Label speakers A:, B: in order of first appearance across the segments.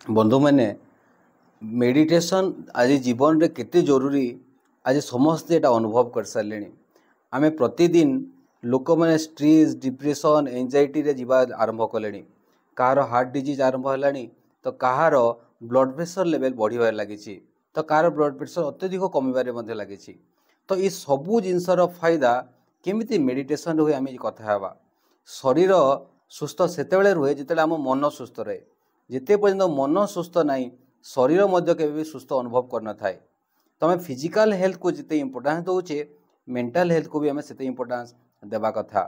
A: बंधु मैंने मेडिटेशन आज जीवन रे केते जरूरी आज समस्ते एटा अनुभव कर सारे। आमे प्रतिदिन लोक मैंने स्ट्रेस डिप्रेशन एंजाइटी रे जीवा आरंभ कले। कहार हार्ट डिजीज आरंभ है तो कहार ब्लड प्रेशर लेवल बढ़िबार लगी तो कहार ब्लड प्रेशर अत्यधिक कमिबारे मध्य लगी। तो ये सबू जिनसर फायदा केमिति मेडिटेशन हुए आम कथा हेबा। शरीर सुस्थ सेतेबेले रुहे जितेबाला आम मन सुस्थ रहे। जिते पर्यंत मन सुस्थ नाई शरीर मध्य केबे भी सुस्थ अनुभव करना थाए। तो आम फिजिकल हेल्थ को जिते इम्पोर्टान्स दौचे मेंटल हेल्थ को भी आम से इम्पोर्टान्स देवा कथा।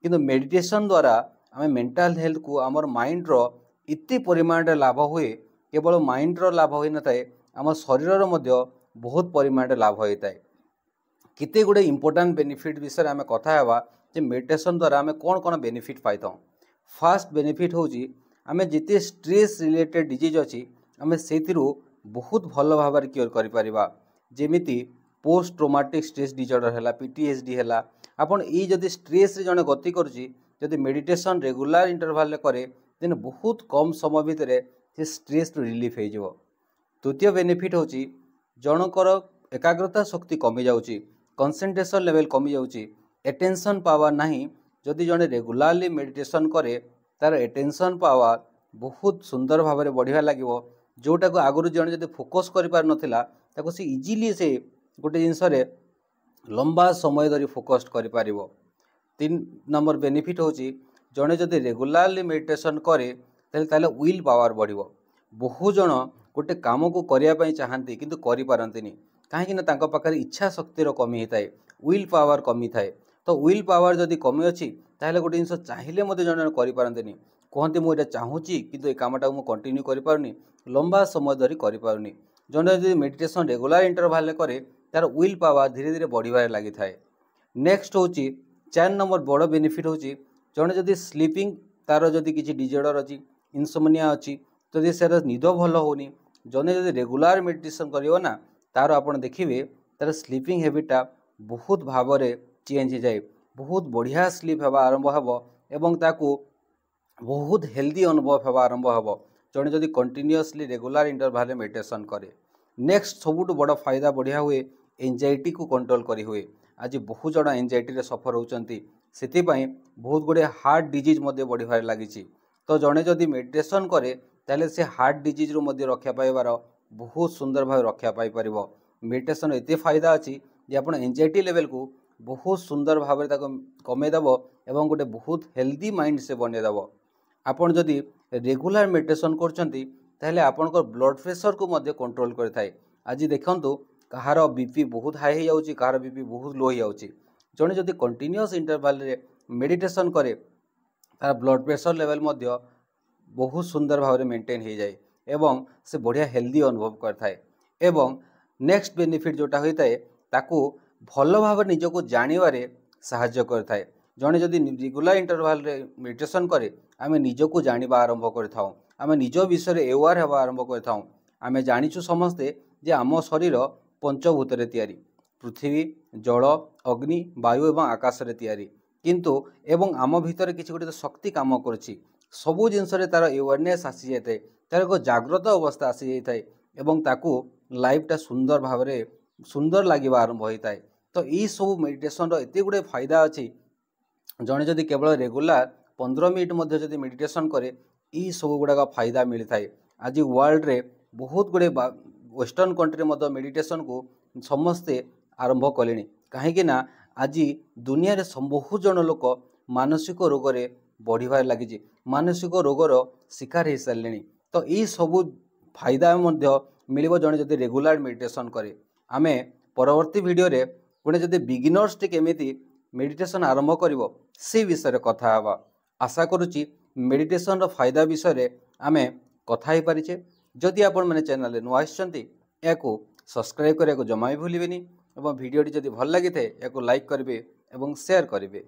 A: किंतु मेडिटेशन द्वारा आम मेंटल हेल्थ को आमर माइंड रो इति परिमाण लाभ हुए। केवल माइंड रो लाभ होई न थाए आम शरीर मध्य बहुत परिमाण लाभ होता है। किते गुडे इम्पोर्टान्ट बेनिफिट विषय आम कथा हेबा जे मेडिटेशन द्वारा आम कौन कौन बेनिफिट पाई। फास्ट बेनिफिट होची आम जिते स्ट्रेस रिलेटेड डिजीज अच्छी आम से बहुत भल भाव क्योर कर जेमिति पोस्ट ट्रोमाटिक स्ट्रेस डिजॉर्डर है पीटीएसडी है। आपन ई जदि स्ट्रेस रे जने गति करुच्ची जदि मेडिटेशन रेगुलर इंटरवल करे देन बहुत कम समय भितर से स्ट्रेस रिलीफ हो। तृतीय बेनिफिट होची जनकर एकाग्रता शक्ति कमी जाउची कंसंट्रेशन लेवल कमी जाउची एटेंशन पावर नहीं। जदि जने रेगुलारली मेडिटेशन करे तार एटेंशन पावर बहुत सुंदर भाव में बढ़िया लगे। जोटा को आगुरी जन जब फोकस कर पार नथिला ताको से इजीली से गोटे जिनस लंबा समय धरी फोकस कर पारिबो। 3 नंबर बेनिफिट होची जने जदि रेगुलारली मेडिटेशन करे ताले विल पावर बढ़िबो। बहु जन गोटे काम को करिया पई चाहंती किंतु करि पारंतिनी काहेकि ना तांको पाखरे इच्छा शक्तिर कमी होता विल पावर कमी थाए। तो विल पावर जदि कमी अच्छी ताहले गोटे जिनस चाहिए मते जन करि पारंतिनी कहते मुझे चाहूँगी किंतु ए कामटा मुझे कंटिन्यू करिपारुनी लंबा समय धरी करिपारुनी। जने जदि मेडिटेशन रेगुलर इंटरवल करे तार विल पावर धीरे धीरे बढ़िबार लागि थाए। नेक्स्ट होची 4 नंबर बड़ बेनिफिट होची जने जदि स्लीपिंग तार जदि किछि डिजॉर्डर अछि इनसोमनिया अछि जदि सेर निद भल होनी जने जदि रेगुलर मेडिटेशन करियो ना तार आपण देखिबे तार स्लीपिंग हैबिटा बहुत भाव रे चेंज हो जाए। बहुत बढ़िया स्लीप हेबा आरंभ हेबो एवं ताकू बहुत हेल्दी अनुभव हेबा आरंभ हेबो जने जदि कंटिन्यूअसली रेगुलर इंटरवल मेडिटेशन करे। नेक्स्ट सबुठ बड़ फायदा बढ़िया हुए एंजाइटी को कंट्रोल करी हुए। आज बहुत जन एंजाइटी रे सफर होचंती सेतिपई बहुत गुडे हार्ट डिजीज मध्य बढ़िबार लागिछि। तो जने जदि मेडिटेशन करे ताले से हार्ट डिजीज रो मध्य रक्षा पाइबार बहुत सुंदर भाव रक्षा पाई परिबो। मेडिटेशन एते फायदा अछि जे आपण एंजाइटी लेवल को बहुत सुंदर भाव में कमेदेव एवं गोटे बहुत हेल्दी माइंड से बनईदेव। आपड़ जदि रेगुलर मेडिटेशन करते आपंकर ब्लड प्रेशर को मध्य कंट्रोल करें। आज देखंतु कहार बीपी बहुत हाई हो जाउची कहार बीपी बहुत लो हो जाउची। जने जदि कंटिन्यूअस इंटरवल रे मेडिटेशन करे तार ब्लड प्रेशर लेवल मध्य बहुत सुंदर भाव में मेंटेन हो जाए एवं से बढ़िया हेल्दी अनुभव करथाए। एवं नेक्स्ट बेनिफिट जोटा होता है ताकू भल भाव निजको जानिबारे साहाय्य करथाए। जने जदि रेगुलर इंटरवल रे मेडिटेशन करे आमे निजको जानिबा आरंभ करथाऊ आमे निज विषय एवार हेबा आरंभ करथाऊ। आमे जानिछु समस्ते जे आम शरीर पंचभूत रे तैयारी पृथ्वी जल अग्नि वायु एवं आकाश रे तैयारी किंतु एवं आम भितर किछि गोटे शक्ति काम करछि सबु जिनस रे तार एवारनेस आसी जाय तार एक जागृत अवस्था आसी जाय थाए एवं ताकू लाइफटा सुंदर भाव में सुंदर लगे आरंभ होता है। तो यही सब मेडिटेशन एत गुड़े फायदा अच्छी जड़े जदि केवल रेगुलर 15 मिनट मध्य जदि मेडिटेशन करे यही सब गुड़ाक फायदा मिलता है। आज वर्ल्ड रे बहुत गुड़े वेस्टर्न कंट्री मध्य मेडिटेशन को समस्ते आरंभ कले कहीं आज दुनिया रे बहुत जन लोक मानसिक रोग रे बढ़िबार लगी मानसिक रोगर शिकार हो सारे। तो यही सब फायदा मिलिबो जड़े जदि रेगुलर मेडिटेशन करे। आमे परवर्ती वीडियो रे पुणे जदि बिगिनर्स टे केमिति मेडिटेशन आरंभ करिवो से विषय कथा हवा। आशा करुच्ची मेडिटेशन रो फायदा विषय आमे कथा ही परिचे। जदि आपण माने चैनल रे नुआ आछंती याको सब्सक्राइब करिया को जमा भी भूलिबेनी एवं वीडियोटी जदि भल लागि थे याको लाइक करिवे एवं शेयर करिवे।